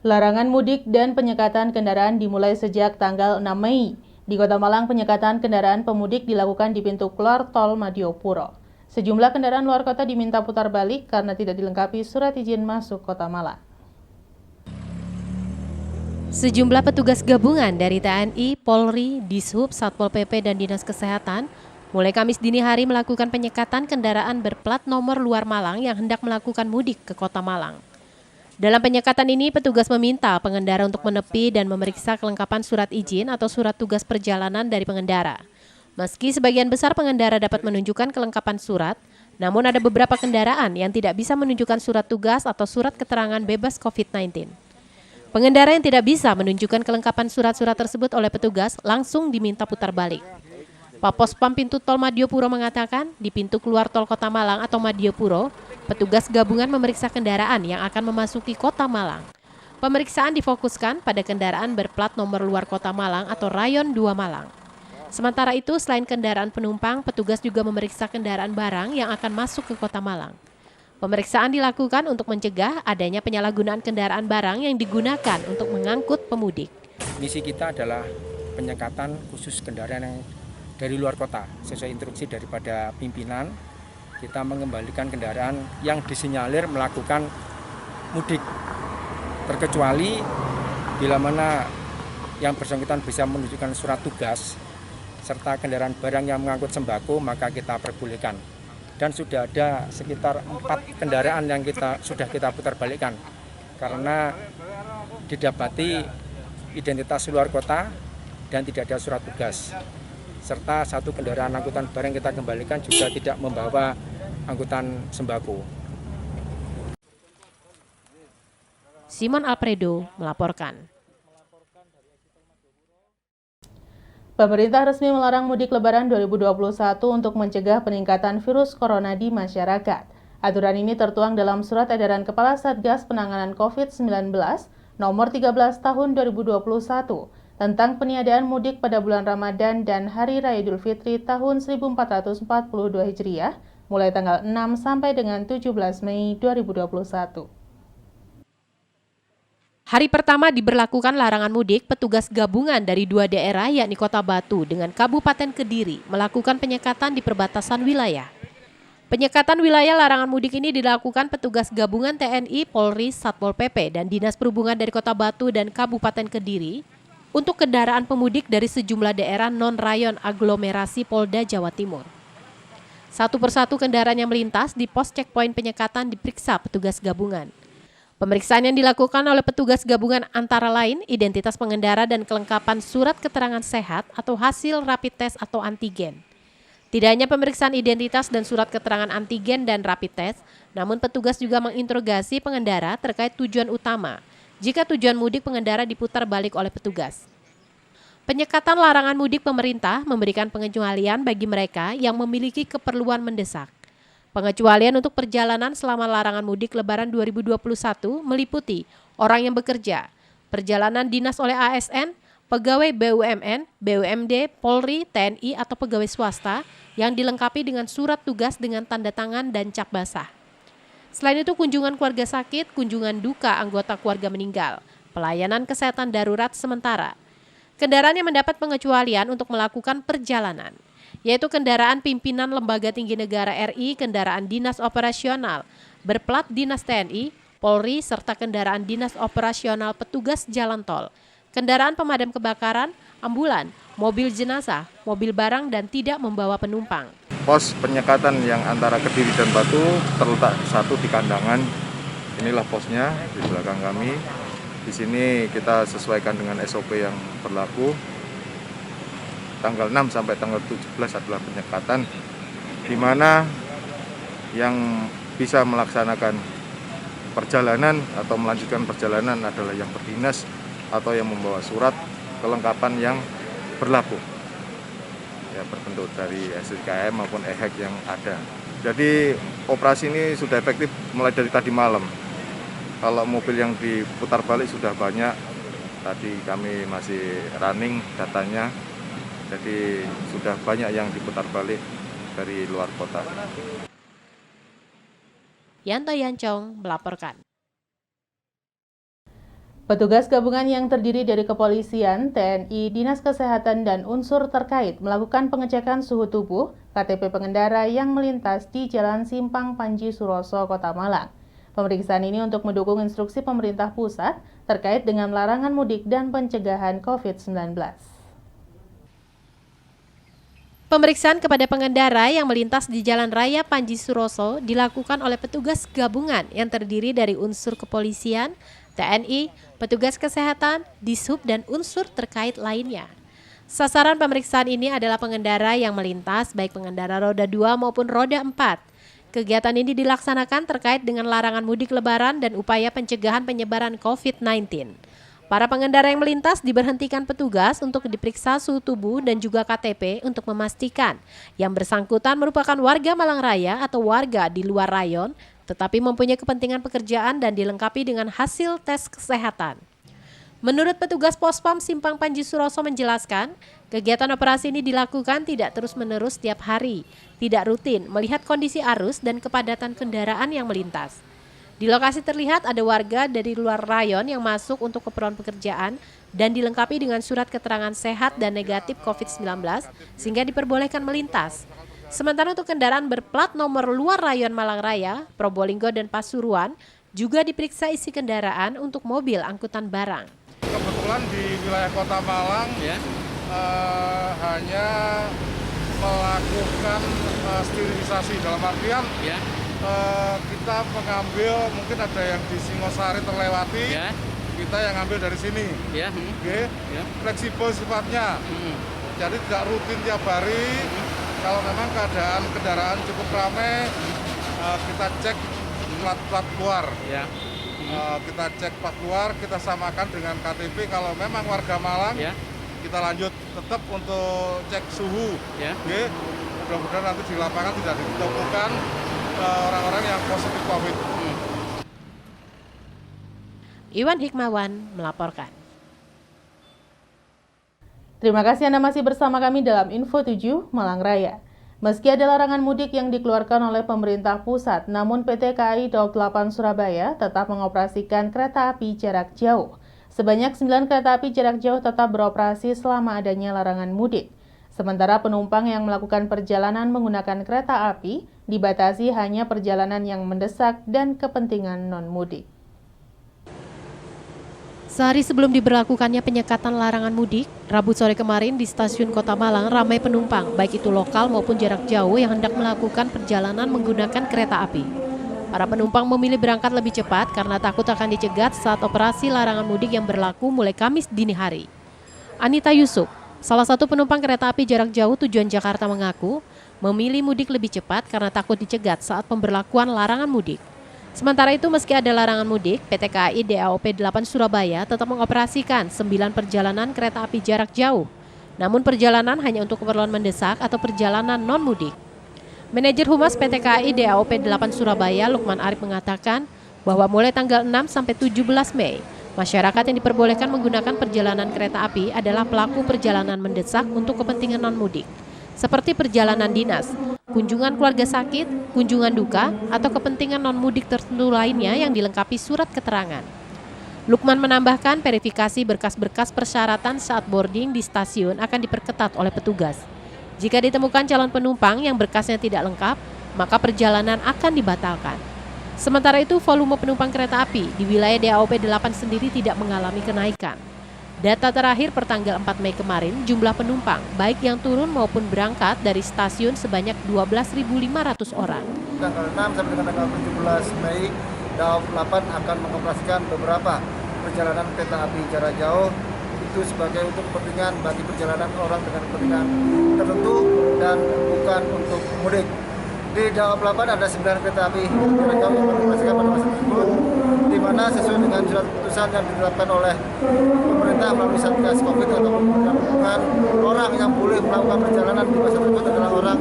Larangan mudik dan penyekatan kendaraan dimulai sejak tanggal 6 Mei. Di Kota Malang, penyekatan kendaraan pemudik dilakukan di pintu keluar tol Madiopuro. Sejumlah kendaraan luar kota diminta putar balik karena tidak dilengkapi surat izin masuk Kota Malang. Sejumlah petugas gabungan dari TNI, Polri, Dishub, Satpol PP, dan Dinas Kesehatan mulai Kamis dini hari melakukan penyekatan kendaraan berplat nomor luar Malang yang hendak melakukan mudik ke Kota Malang. Dalam penyekatan ini, petugas meminta pengendara untuk menepi dan memeriksa kelengkapan surat izin atau surat tugas perjalanan dari pengendara. Meski sebagian besar pengendara dapat menunjukkan kelengkapan surat, namun ada beberapa kendaraan yang tidak bisa menunjukkan surat tugas atau surat keterangan bebas COVID-19. Pengendara yang tidak bisa menunjukkan kelengkapan surat-surat tersebut oleh petugas langsung diminta putar balik. Papospam pintu tol Madiopuro mengatakan di pintu keluar tol Kota Malang atau Madiopuro, petugas gabungan memeriksa kendaraan yang akan memasuki Kota Malang. Pemeriksaan difokuskan pada kendaraan berplat nomor luar Kota Malang atau Rayon 2 Malang. Sementara itu, selain kendaraan penumpang, petugas juga memeriksa kendaraan barang yang akan masuk ke Kota Malang. Pemeriksaan dilakukan untuk mencegah adanya penyalahgunaan kendaraan barang yang digunakan untuk mengangkut pemudik. Misi kita adalah penyekatan khusus kendaraan yang dari luar kota. Sesuai instruksi daripada pimpinan, kita mengembalikan kendaraan yang disinyalir melakukan mudik. Terkecuali bila mana yang bersangkutan bisa menunjukkan surat tugas serta kendaraan barang yang mengangkut sembako, maka kita perbolehkan. Dan sudah ada sekitar 4 kendaraan yang sudah kita putar balikkan karena didapati identitas luar kota dan tidak ada surat tugas. Serta 1 kendaraan angkutan barang kita kembalikan juga tidak membawa angkutan sembako. Simon Alfredo melaporkan. Pemerintah resmi melarang mudik Lebaran 2021 untuk mencegah peningkatan virus corona di masyarakat. Aturan ini tertuang dalam Surat Edaran Kepala Satgas Penanganan COVID-19 nomor 13 tahun 2021 tentang peniadaan mudik pada bulan Ramadan dan Hari Raya Idul Fitri tahun 1442 Hijriah mulai tanggal 6 sampai dengan 17 Mei 2021. Hari pertama diberlakukan larangan mudik, petugas gabungan dari 2 daerah yakni Kota Batu dengan Kabupaten Kediri melakukan penyekatan di perbatasan wilayah. Penyekatan wilayah larangan mudik ini dilakukan petugas gabungan TNI, Polri, Satpol PP, dan Dinas Perhubungan dari Kota Batu dan Kabupaten Kediri untuk kendaraan pemudik dari sejumlah daerah non-rayon aglomerasi Polda Jawa Timur. Satu persatu kendaraan yang melintas di pos checkpoint penyekatan diperiksa petugas gabungan. Pemeriksaan yang dilakukan oleh petugas gabungan antara lain identitas pengendara dan kelengkapan surat keterangan sehat atau hasil rapid test atau antigen. Tidak hanya pemeriksaan identitas dan surat keterangan antigen dan rapid test, namun petugas juga menginterogasi pengendara terkait tujuan utama jika tujuan mudik pengendara diputar balik oleh petugas. Penyekatan larangan mudik pemerintah memberikan pengecualian bagi mereka yang memiliki keperluan mendesak. Pengecualian untuk perjalanan selama larangan mudik Lebaran 2021 meliputi orang yang bekerja, perjalanan dinas oleh ASN, pegawai BUMN, BUMD, Polri, TNI atau pegawai swasta yang dilengkapi dengan surat tugas dengan tanda tangan dan cap basah. Selain itu kunjungan keluarga sakit, kunjungan duka anggota keluarga meninggal, pelayanan kesehatan darurat sementara. Kendaraan yang mendapat pengecualian untuk melakukan perjalanan yaitu kendaraan pimpinan Lembaga Tinggi Negara RI, kendaraan dinas operasional, berplat dinas TNI, Polri, serta kendaraan dinas operasional petugas jalan tol, kendaraan pemadam kebakaran, ambulan, mobil jenazah, mobil barang, dan tidak membawa penumpang. Pos penyekatan yang antara Kediri dan Batu terletak satu di Kandangan. Inilah posnya di belakang kami. Di sini kita sesuaikan dengan SOP yang berlaku. Tanggal 6 sampai tanggal 17 adalah penyekatan di mana yang bisa melaksanakan perjalanan atau melanjutkan perjalanan adalah yang berdinas atau yang membawa surat kelengkapan yang berlaku. Ya, berbentuk dari SIKM maupun EHEC yang ada. Jadi operasi ini sudah efektif mulai dari tadi malam. Kalau mobil yang diputar balik sudah banyak. Tadi kami masih running datanya. Jadi sudah banyak yang diputar balik dari luar kota. Yanto Yancong melaporkan. Petugas gabungan yang terdiri dari kepolisian, TNI, Dinas Kesehatan, dan unsur terkait melakukan pengecekan suhu tubuh KTP pengendara yang melintas di Jalan Simpang Panji Suroso, Kota Malang. Pemeriksaan ini untuk mendukung instruksi pemerintah pusat terkait dengan larangan mudik dan pencegahan COVID-19. Pemeriksaan kepada pengendara yang melintas di Jalan Raya Panji Suroso dilakukan oleh petugas gabungan yang terdiri dari unsur kepolisian, TNI, petugas kesehatan, Dishub, dan unsur terkait lainnya. Sasaran pemeriksaan ini adalah pengendara yang melintas, baik pengendara roda 2 maupun roda 4. Kegiatan ini dilaksanakan terkait dengan larangan mudik lebaran dan upaya pencegahan penyebaran COVID-19. Para pengendara yang melintas diberhentikan petugas untuk diperiksa suhu tubuh dan juga KTP untuk memastikan yang bersangkutan merupakan warga Malang Raya atau warga di luar rayon, tetapi mempunyai kepentingan pekerjaan dan dilengkapi dengan hasil tes kesehatan. Menurut petugas Pospam Simpang Panji Suroso menjelaskan, kegiatan operasi ini dilakukan tidak terus-menerus setiap hari, tidak rutin melihat kondisi arus dan kepadatan kendaraan yang melintas. Di lokasi terlihat ada warga dari luar rayon yang masuk untuk keperluan pekerjaan dan dilengkapi dengan surat keterangan sehat dan negatif COVID-19 sehingga diperbolehkan melintas. Sementara untuk kendaraan berplat nomor luar rayon Malang Raya, Probolinggo, dan Pasuruan juga diperiksa isi kendaraan untuk mobil angkutan barang. Kebetulan di wilayah Kota Malang hanya melakukan sterilisasi dalam artian kita mengambil, mungkin ada yang di Singosari terlewati, kita yang ambil dari sini. Fleksibel sifatnya, jadi tidak rutin tiap hari. Kalau memang keadaan kendaraan cukup ramai, kita cek plat keluar. Kita cek plat keluar, kita samakan dengan KTP. Kalau memang warga Malang, kita lanjut tetap untuk cek suhu. Mudah-mudahan nanti di lapangan tidak ditemukan orang-orang yang positif COVID. Iwan Hikmawan melaporkan. Terima kasih Anda masih bersama kami dalam Info 7 Malang Raya. Meski ada larangan mudik yang dikeluarkan oleh pemerintah pusat, namun PT KAI Daob 8 Surabaya tetap mengoperasikan kereta api jarak jauh. Sebanyak 9 kereta api jarak jauh tetap beroperasi selama adanya larangan mudik. Sementara penumpang yang melakukan perjalanan menggunakan kereta api dibatasi hanya perjalanan yang mendesak dan kepentingan non-mudik. Sehari sebelum diberlakukannya penyekatan larangan mudik, Rabu sore kemarin di stasiun Kota Malang ramai penumpang, baik itu lokal maupun jarak jauh yang hendak melakukan perjalanan menggunakan kereta api. Para penumpang memilih berangkat lebih cepat karena takut akan dicegat saat operasi larangan mudik yang berlaku mulai Kamis dini hari. Anita Yusuf, salah satu penumpang kereta api jarak jauh tujuan Jakarta mengaku memilih mudik lebih cepat karena takut dicegat saat pemberlakuan larangan mudik. Sementara itu, meski ada larangan mudik, PT KAI DAOP 8 Surabaya tetap mengoperasikan 9 perjalanan kereta api jarak jauh. Namun perjalanan hanya untuk keperluan mendesak atau perjalanan non-mudik. Manajer Humas PT KAI DAOP 8 Surabaya, Lukman Arif mengatakan bahwa mulai tanggal 6 sampai 17 Mei, masyarakat yang diperbolehkan menggunakan perjalanan kereta api adalah pelaku perjalanan mendesak untuk kepentingan non-mudik, seperti perjalanan dinas, kunjungan keluarga sakit, kunjungan duka, atau kepentingan non-mudik tertentu lainnya yang dilengkapi surat keterangan. Lukman menambahkan verifikasi berkas-berkas persyaratan saat boarding di stasiun akan diperketat oleh petugas. Jika ditemukan calon penumpang yang berkasnya tidak lengkap, maka perjalanan akan dibatalkan. Sementara itu, volume penumpang kereta api di wilayah DAOP 8 sendiri tidak mengalami kenaikan. Data terakhir pertanggal 4 Mei kemarin, jumlah penumpang, baik yang turun maupun berangkat dari stasiun sebanyak 12.500 orang. Tanggal 6 sampai dengan tanggal 17 Mei, Daob 8 akan mengoperasikan beberapa perjalanan kereta api jarak jauh, itu sebagai untuk kepentingan bagi perjalanan orang dengan kepentingan tertentu dan bukan untuk mudik. Di Daob 8 ada 9 kereta api jarak jauh yang dioperasikan pada masa tersebut, di mana sesuai dengan surat keputusan yang ditetapkan oleh pemerintah melalui Satgas Covid atau penggabungan, orang yang boleh melakukan perjalanan di masa tersebut adalah orang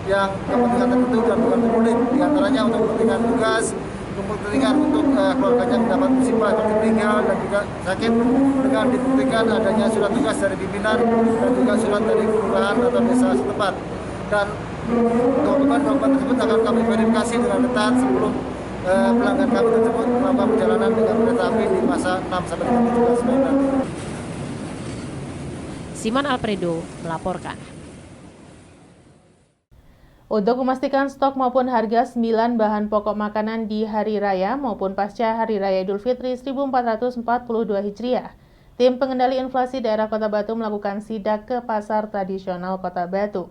yang kepentingan tertentu dan bukan pemudik, diantaranya untuk kepentingan tugas, kepentingan untuk keluarganya mendapat musibah seperti meninggal dan juga sakit, dengan dibuktikan adanya surat tugas dari pimpinan dan juga surat dari kelurahan atau desa setempat. Dan dokumen tersebut akan kami verifikasi dengan ketat sebelum pelanggan kami tersebut melakukan perjalanan dengan kereta api di masa 6 sampai dengan 17 Mei nanti. Simon Alfredo melaporkan. Untuk memastikan stok maupun harga 9 bahan pokok makanan di Hari Raya maupun pasca Hari Raya Idul Fitri 1442 Hijriah, tim pengendali inflasi daerah Kota Batu melakukan sidak ke pasar tradisional Kota Batu.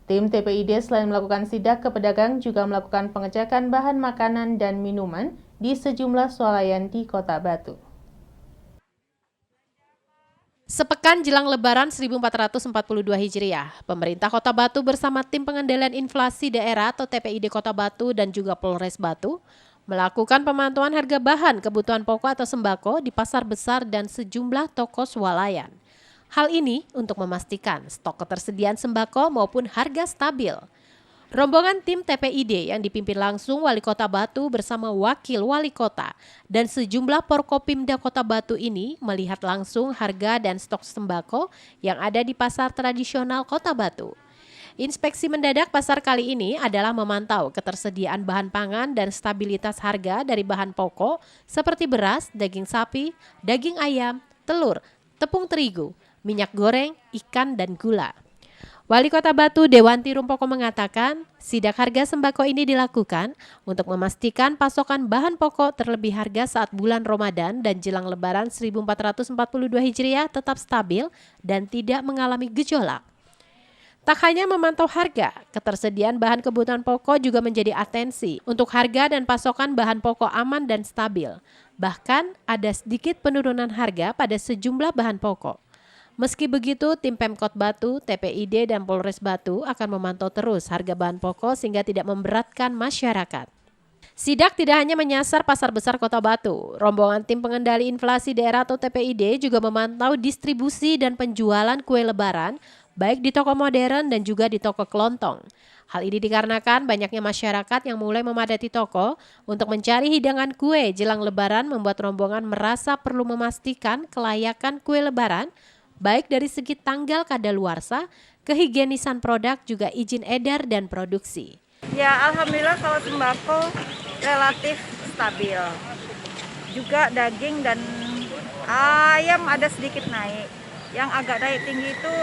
Tim TPID selain melakukan sidak ke pedagang juga melakukan pengecekan bahan makanan dan minuman di sejumlah swalayan di Kota Batu. Sepekan jelang Lebaran 1442 Hijriah, pemerintah Kota Batu bersama tim pengendalian inflasi daerah atau TPID Kota Batu dan juga Polres Batu melakukan pemantauan harga bahan kebutuhan pokok atau sembako di pasar besar dan sejumlah toko swalayan. Hal ini untuk memastikan stok ketersediaan sembako maupun harga stabil. Rombongan tim TPID yang dipimpin langsung Wali Kota Batu bersama Wakil Wali Kota dan sejumlah Porkopimda Kota Batu ini melihat langsung harga dan stok sembako yang ada di pasar tradisional Kota Batu. Inspeksi mendadak pasar kali ini adalah memantau ketersediaan bahan pangan dan stabilitas harga dari bahan pokok seperti beras, daging sapi, daging ayam, telur, tepung terigu, minyak goreng, ikan, dan gula. Wali Kota Batu Dewanti Rumpoko mengatakan, sidak harga sembako ini dilakukan untuk memastikan pasokan bahan pokok terlebih harga saat bulan Ramadan dan jelang Lebaran 1442 Hijriah tetap stabil dan tidak mengalami gejolak. Tak hanya memantau harga, ketersediaan bahan kebutuhan pokok juga menjadi atensi untuk harga dan pasokan bahan pokok aman dan stabil. Bahkan ada sedikit penurunan harga pada sejumlah bahan pokok. Meski begitu, tim Pemkot Batu, TPID, dan Polres Batu akan memantau terus harga bahan pokok sehingga tidak memberatkan masyarakat. Sidak tidak hanya menyasar pasar besar Kota Batu, rombongan tim pengendali inflasi daerah atau TPID juga memantau distribusi dan penjualan kue lebaran, baik di toko modern dan juga di toko kelontong. Hal ini dikarenakan banyaknya masyarakat yang mulai memadati toko untuk mencari hidangan kue jelang lebaran membuat rombongan merasa perlu memastikan kelayakan kue lebaran, baik dari segi tanggal kadaluarsa, kehigienisan produk, juga izin edar dan produksi. Ya, alhamdulillah kalau sembako relatif stabil. Juga daging dan ayam ada sedikit naik. Yang agak naik tinggi itu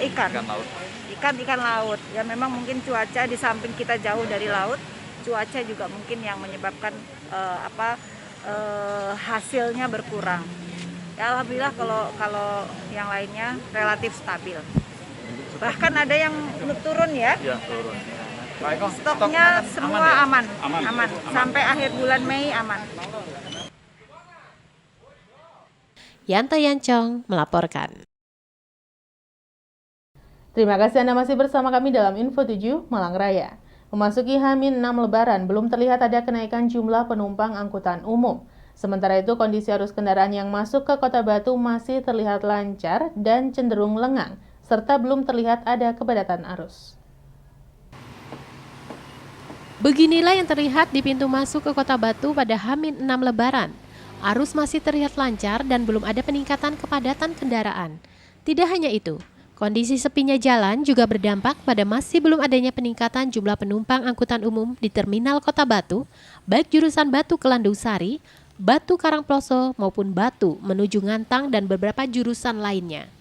ikan laut. Ya memang mungkin cuaca di samping kita jauh dari laut, cuaca juga mungkin yang menyebabkan hasilnya berkurang. Ya, alhamdulillah kalau yang lainnya relatif stabil. Bahkan ada yang turun ya. Iya, turun. Stoknya semua aman. Sampai akhir bulan Mei aman. Yanto Yancong melaporkan. Terima kasih Anda masih bersama kami dalam Info 7 Malang Raya. Memasuki H-6 Lebaran, belum terlihat ada kenaikan jumlah penumpang angkutan umum. Sementara itu, kondisi arus kendaraan yang masuk ke Kota Batu masih terlihat lancar dan cenderung lengang, serta belum terlihat ada kepadatan arus. Beginilah yang terlihat di pintu masuk ke Kota Batu pada H-6 Lebaran. Arus masih terlihat lancar dan belum ada peningkatan kepadatan kendaraan. Tidak hanya itu, kondisi sepinya jalan juga berdampak pada masih belum adanya peningkatan jumlah penumpang angkutan umum di Terminal Kota Batu, baik jurusan Batu ke Landung Sari, Batu Karangploso maupun Batu menuju Ngantang dan beberapa jurusan lainnya.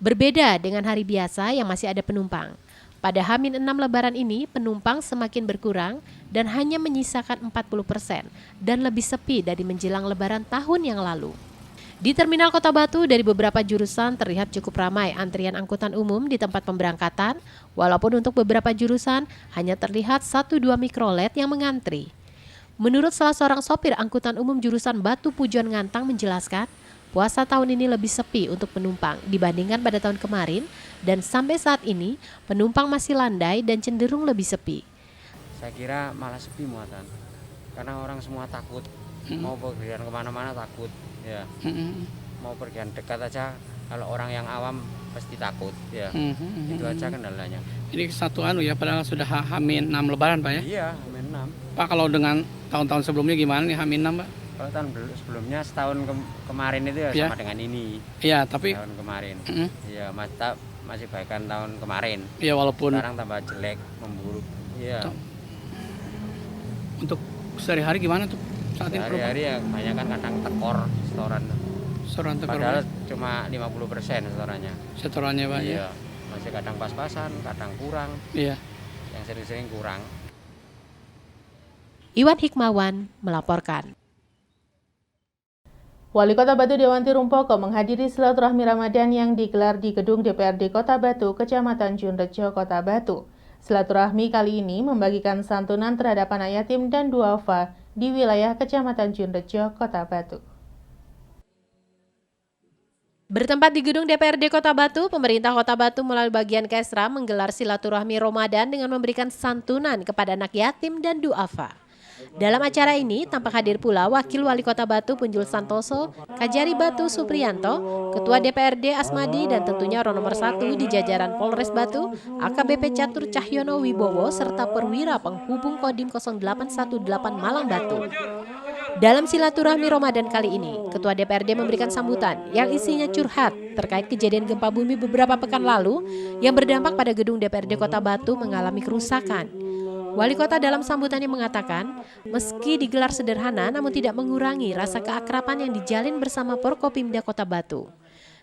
Berbeda dengan hari biasa yang masih ada penumpang. Pada H-6 Lebaran ini penumpang semakin berkurang dan hanya menyisakan 40% dan lebih sepi dari menjelang Lebaran tahun yang lalu. Di Terminal Kota Batu dari beberapa jurusan terlihat cukup ramai antrian angkutan umum di tempat pemberangkatan, walaupun untuk beberapa jurusan hanya terlihat 1-2 mikrolet yang mengantri. Menurut salah seorang sopir angkutan umum jurusan Batu Pujon Ngantang menjelaskan, puasa tahun ini lebih sepi untuk penumpang dibandingkan pada tahun kemarin dan sampai saat ini penumpang masih landai dan cenderung lebih sepi. Saya kira malah sepi muatan, karena orang semua takut, mau pergian kemana-mana takut, ya. Mau pergian dekat aja, kalau orang yang awam pasti takut, ya. Itu aja kendalanya. Ini satu ya, padahal sudah H-6 Lebaran Pak ya? Iya, H-6. Pak, kalau dengan tahun-tahun sebelumnya gimana nih H-6 Pak? Kalau tahun sebelumnya setahun kemarin itu ya sama dengan ini. Iya, tapi tahun kemarin. Iya, masih baikkan tahun kemarin. Iya, walaupun sekarang tambah jelek, memburuk. Iya. Untuk sehari-hari gimana tuh saat ini? Sehari-hari ya kebanyakan kadang tekor setoran. Setoran tekor. Padahal cuma 50% setorannya. Setorannya Pak ya? Iya, masih kadang pas-pasan, kadang kurang. Iya. Yang sering-sering kurang. Iwan Hikmawan melaporkan. Wali Kota Batu Dewanti Rumpoko menghadiri silaturahmi Ramadan yang digelar di Gedung DPRD Kota Batu, Kecamatan Junrejo, Kota Batu. Silaturahmi kali ini membagikan santunan terhadap anak yatim dan duafa di wilayah Kecamatan Junrejo, Kota Batu. Bertempat di Gedung DPRD Kota Batu, pemerintah Kota Batu melalui bagian Kesra menggelar silaturahmi Ramadan dengan memberikan santunan kepada anak yatim dan duafa. Dalam acara ini tampak hadir pula Wakil Wali Kota Batu Punjul Santoso, Kajari Batu Supriyanto, Ketua DPRD Asmadi dan tentunya orang nomor 1 di jajaran Polres Batu, AKBP Catur Cahyono Wibowo serta perwira penghubung Kodim 0818 Malang Batu. Dalam silaturahmi Ramadan kali ini, Ketua DPRD memberikan sambutan yang isinya curhat terkait kejadian gempa bumi beberapa pekan lalu yang berdampak pada gedung DPRD Kota Batu mengalami kerusakan. Wali Kota dalam sambutannya mengatakan, meski digelar sederhana namun tidak mengurangi rasa keakraban yang dijalin bersama Forkopimda Kota Batu.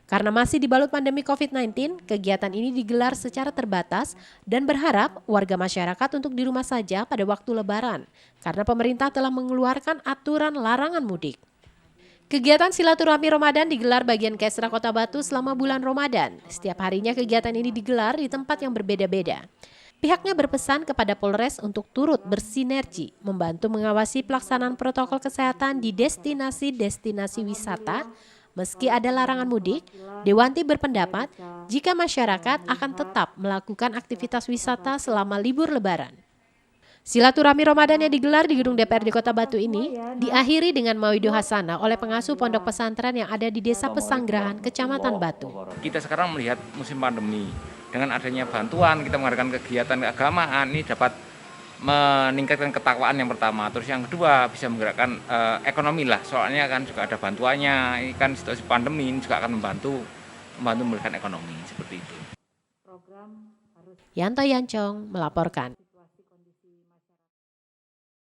Karena masih dibalut pandemi COVID-19, kegiatan ini digelar secara terbatas dan berharap warga masyarakat untuk di rumah saja pada waktu Lebaran, karena pemerintah telah mengeluarkan aturan larangan mudik. Kegiatan silaturahmi Ramadan digelar bagian Kesra Kota Batu selama bulan Ramadan. Setiap harinya kegiatan ini digelar di tempat yang berbeda-beda. Pihaknya berpesan kepada Polres untuk turut bersinergi, membantu mengawasi pelaksanaan protokol kesehatan di destinasi-destinasi wisata. Meski ada larangan mudik, Dewanti berpendapat jika masyarakat akan tetap melakukan aktivitas wisata selama libur Lebaran. Silaturahmi Ramadan yang digelar di Gedung DPRD Kota Batu ini diakhiri dengan Mawidu Hasanah oleh pengasuh pondok pesantren yang ada di Desa Pesanggerahan, Kecamatan Batu. Kita sekarang melihat musim pandemi, dengan adanya bantuan kita mengadakan kegiatan keagamaan ini dapat meningkatkan ketakwaan yang pertama, terus yang kedua bisa menggerakkan ekonomi lah, soalnya kan juga ada bantuannya, ini kan situasi pandemi ini juga akan membantu memberikan ekonomi seperti itu. Yanto Yancong melaporkan.